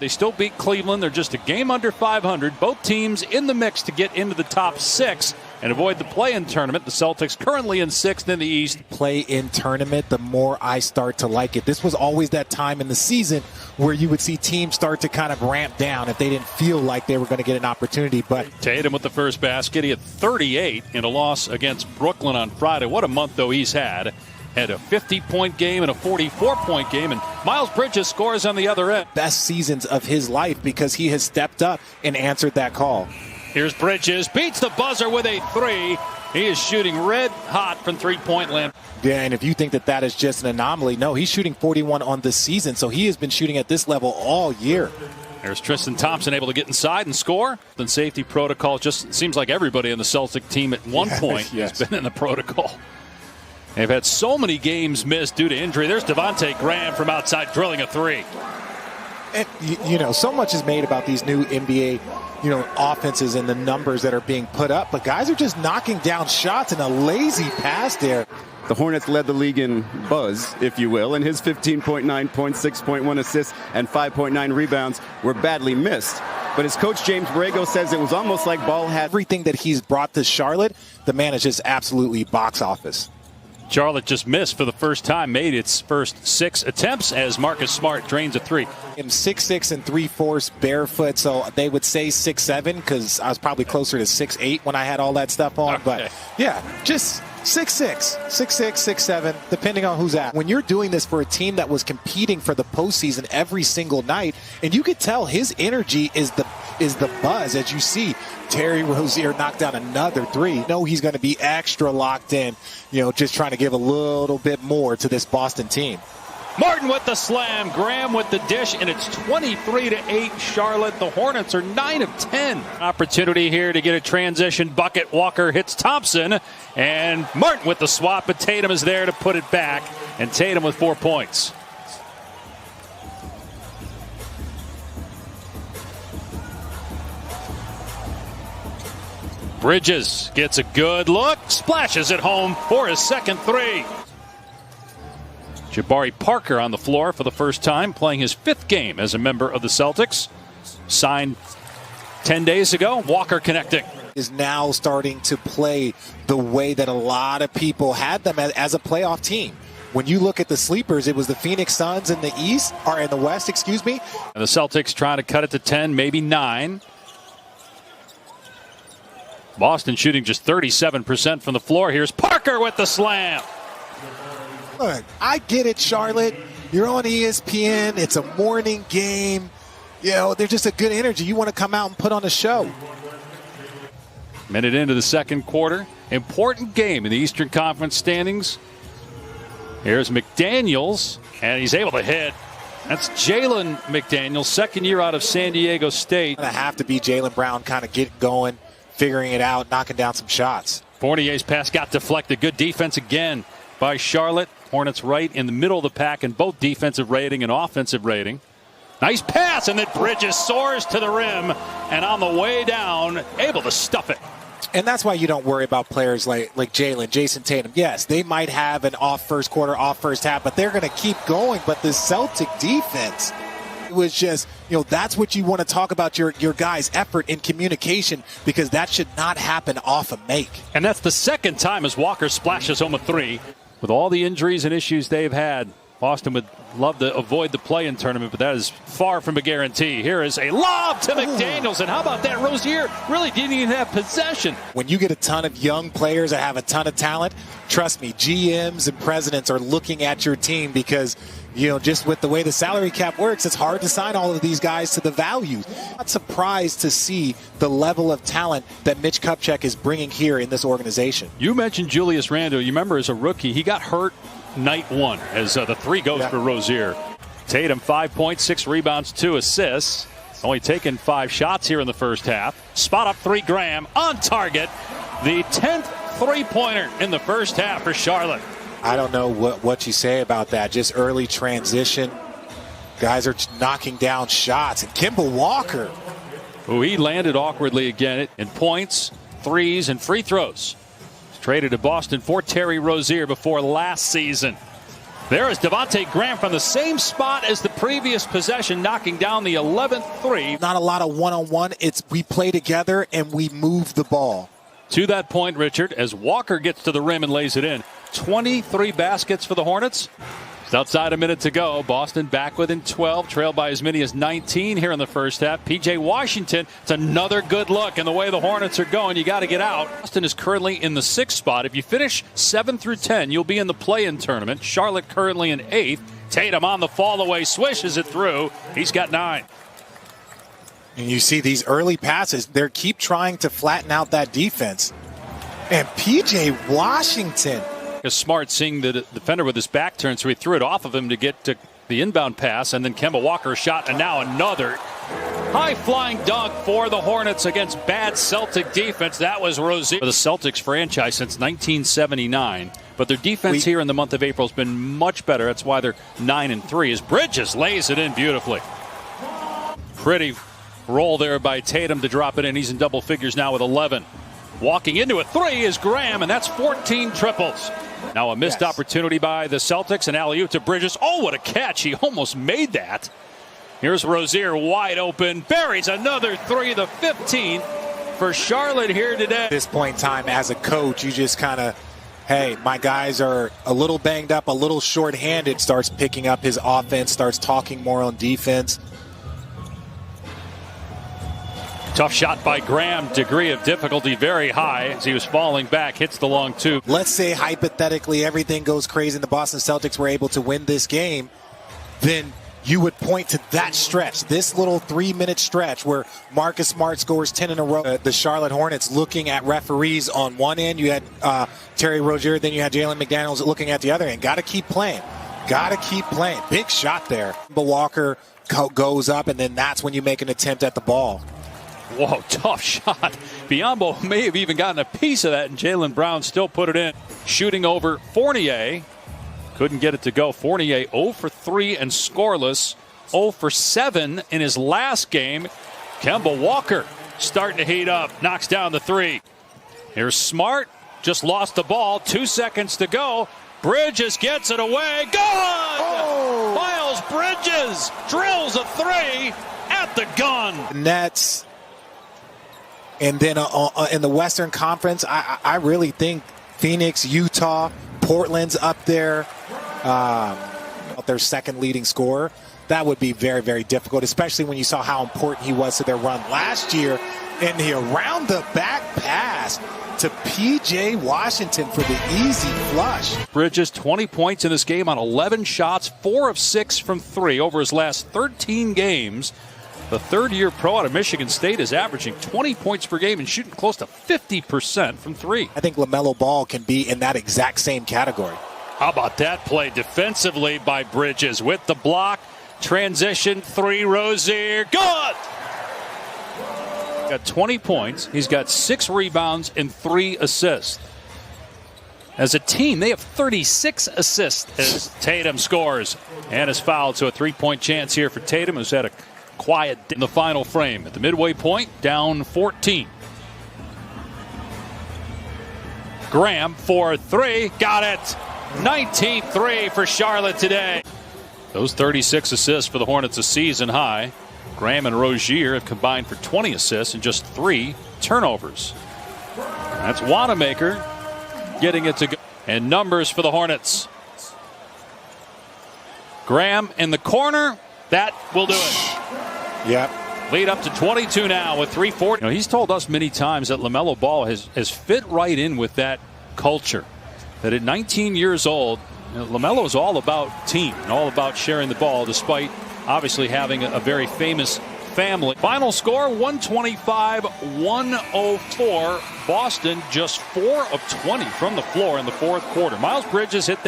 They still beat Cleveland. They're just a game under 500. Both teams in the mix to get into the top 6 and avoid the play-in tournament. The Celtics currently in 6th in the East. Play-in tournament, the more I start to like it. This was always that time in the season where you would see teams start to kind of ramp down if they didn't feel like they were going to get an opportunity. But Tatum with the first basket. He had 38 in a loss against Brooklyn on Friday. What a month, though, he's had. Had a 50-point game and a 44-point game, and Miles Bridges scores on the other end. Best seasons of his life because he has stepped up and answered that call. Here's Bridges, beats the buzzer with a 3. He is shooting red hot from three-point land. Yeah, and if you think that that is just an anomaly, no, he's shooting 41 on this season, so he has been shooting at this level all year. There's Tristan Thompson able to get inside and score. The safety protocol just seems like everybody on the Celtic team at one point has been in the protocol. They've had so many games missed due to injury. There's Devontae Graham from outside drilling a 3. And, you know, so much is made about these new NBA, offenses and the numbers that are being put up. But guys are just knocking down shots in a lazy pass there. The Hornets led the league in buzz, if you will, and his 15.9 points, 6.1 assists, and 5.9 rebounds were badly missed. But as Coach James Borrego says, it was almost like ball had everything that he's brought to Charlotte. The man is just absolutely box office. Charlotte just missed for the first time, made its first 6 attempts as Marcus Smart drains a 3. I'm 6'6" and 3/4 barefoot, so they would say 6'7" because I was probably closer to 6'8" when I had all that stuff on. Okay. But yeah, just 6'6", 6'6", 6'7", depending on who's at. When you're doing this for a team that was competing for the postseason every single night, and you could tell his energy is the buzz, as you see Terry Rozier knocked down another 3. No, he's going to be extra locked in, just trying to give a little bit more to this Boston team. Martin with the slam, Graham with the dish, and it's 23-8 Charlotte. The Hornets are 9 of 10. Opportunity here to get a transition bucket. Walker hits Thompson, and Martin with the swap, but Tatum is there to put it back, and Tatum with 4 points. Bridges gets a good look, splashes it home for his second 3. Jabari Parker on the floor for the first time, playing his 5th game as a member of the Celtics. Signed 10 days ago. Walker connecting. Is now starting to play the way that a lot of people had them as a playoff team. When you look at the sleepers, it was the Phoenix Suns in the West, excuse me. And the Celtics trying to cut it to 10, maybe 9. Boston shooting just 37% from the floor. Here's Parker with the slam. Look, I get it, Charlotte. You're on ESPN. It's a morning game. They're just a good energy. You want to come out and put on a show. Minute into the second quarter. Important game in the Eastern Conference standings. Here's McDaniels, and he's able to hit. That's Jalen McDaniels, second year out of San Diego State. Going to have to be Jaylen Brown kind of get going, figuring it out, knocking down some shots. Fournier's pass got deflected. Good defense again by Charlotte. Hornets right in the middle of the pack in both defensive rating and offensive rating. Nice pass, and then Bridges soars to the rim, and on the way down, able to stuff it. And that's why you don't worry about players like Jalen, Jason Tatum. Yes, they might have an off first quarter, off first half, but they're going to keep going. But the Celtic defense, it was just, that's what you want to talk about, your guys' effort in communication, because that should not happen off a make. And that's the second time as Walker splashes home a 3. With all the injuries and issues they've had, Boston would love to avoid the play-in tournament, but that is far from a guarantee. Here is a lob to McDaniels, and how about that? Rozier really didn't even have possession. When you get a ton of young players that have a ton of talent, trust me, GMs and presidents are looking at your team because, just with the way the salary cap works, it's hard to sign all of these guys to the value. I'm not surprised to see the level of talent that Mitch Kupchak is bringing here in this organization. You mentioned Julius Randle. You remember as a rookie, he got hurt night 1 as the 3 goes for Rozier. Tatum, 5 points, 6 rebounds, 2 assists. Only taken 5 shots here in the first half. Spot up 3, Graham on target. The 10th three-pointer in the first half for Charlotte. I don't know what you say about that. Just early transition. Guys are knocking down shots. And Kemba Walker. Oh, he landed awkwardly again in points, threes, and free throws. Traded to Boston for Terry Rozier before last season. There is Devontae Graham from the same spot as the previous possession, knocking down the 11th three. Not a lot of one-on-one. It's we play together and we move the ball. To that point, Richard, as Walker gets to the rim and lays it in. 23 baskets for the Hornets. It's outside a minute to go. Boston back within 12, trailed by as many as 19 here in the first half. P.J. Washington, it's another good look. And the way the Hornets are going, you got to get out. Boston is currently in the 6th spot. If you finish 7 through 10, you'll be in the play-in tournament. Charlotte currently in 8th. Tatum on the fall away, swishes it through. He's got 9. And you see these early passes, they keep trying to flatten out that defense. And P.J. Washington. Smart seeing the defender with his back turned, so he threw it off of him to get to the inbound pass, and then Kemba Walker shot, and now another high-flying dunk for the Hornets against bad Celtic defense. That was Rozier. For the Celtics franchise since 1979, but their defense here in the month of April has been much better. That's why they're 9-3. As Bridges lays it in beautifully. Pretty roll there by Tatum to drop it in. He's in double figures now with 11. Walking into a 3 is Graham, and that's 14 triples. Now a missed opportunity by the Celtics, and alley-oop to Bridges. Oh, what a catch. He almost made that. Here's Rozier wide open. Buries another 3, the 15th for Charlotte here today. At this point in time, as a coach, you just kind of, hey, my guys are a little banged up, a little short-handed, starts picking up his offense, starts talking more on defense. Tough shot by Graham. Degree of difficulty very high as he was falling back. Hits the long 2. Let's say hypothetically everything goes crazy and the Boston Celtics were able to win this game. Then you would point to that stretch, this little 3-minute stretch where Marcus Smart scores 10 in a row. The Charlotte Hornets looking at referees on one end. You had Terry Rozier, then you had Jalen McDaniels looking at the other end. Got to keep playing. Got to keep playing. Big shot there. But Walker goes up, and then that's when you make an attempt at the ball. Whoa, tough shot. Biombo may have even gotten a piece of that, and Jaylen Brown still put it in. Shooting over Fournier. Couldn't get it to go. Fournier 0 for 3 and scoreless. 0 for 7 in his last game. Kemba Walker starting to heat up. Knocks down the 3. Here's Smart. Just lost the ball. 2 seconds to go. Bridges gets it away. Gone! Oh! Miles Bridges drills a 3 at the gun. Nets. And then in the Western Conference, I really think Phoenix, Utah, Portland's up there. Their second leading scorer. That would be very, very difficult, especially when you saw how important he was to their run last year. And the around-the-back pass to P.J. Washington for the easy flush. Bridges, 20 points in this game on 11 shots, 4 of 6 from 3 over his last 13 games. The third-year pro out of Michigan State is averaging 20 points per game and shooting close to 50% from 3. I think LaMelo Ball can be in that exact same category. How about that play defensively by Bridges with the block. Transition 3, Rozier. Good! Got 20 points. He's got 6 rebounds and 3 assists. As a team, they have 36 assists as Tatum scores and is fouled. So a 3-point chance here for Tatum, who's had a quiet in the final frame. At the midway point, down 14. Graham for 3. Got it. 19-3 for Charlotte today. Those 36 assists for the Hornets a season high. Graham and Rozier have combined for 20 assists and just 3 turnovers. That's Wanamaker getting it to go. And numbers for the Hornets. Graham in the corner. That will do it. Yep. Lead up to 22 now with 3:40. You know, he's told us many times that LaMelo Ball has fit right in with that culture. That at 19 years old, LaMelo is all about team and all about sharing the ball, despite obviously having a very famous family. Final score 125-104. Boston just 4 of 20 from the floor in the fourth quarter. Miles Bridges hit that.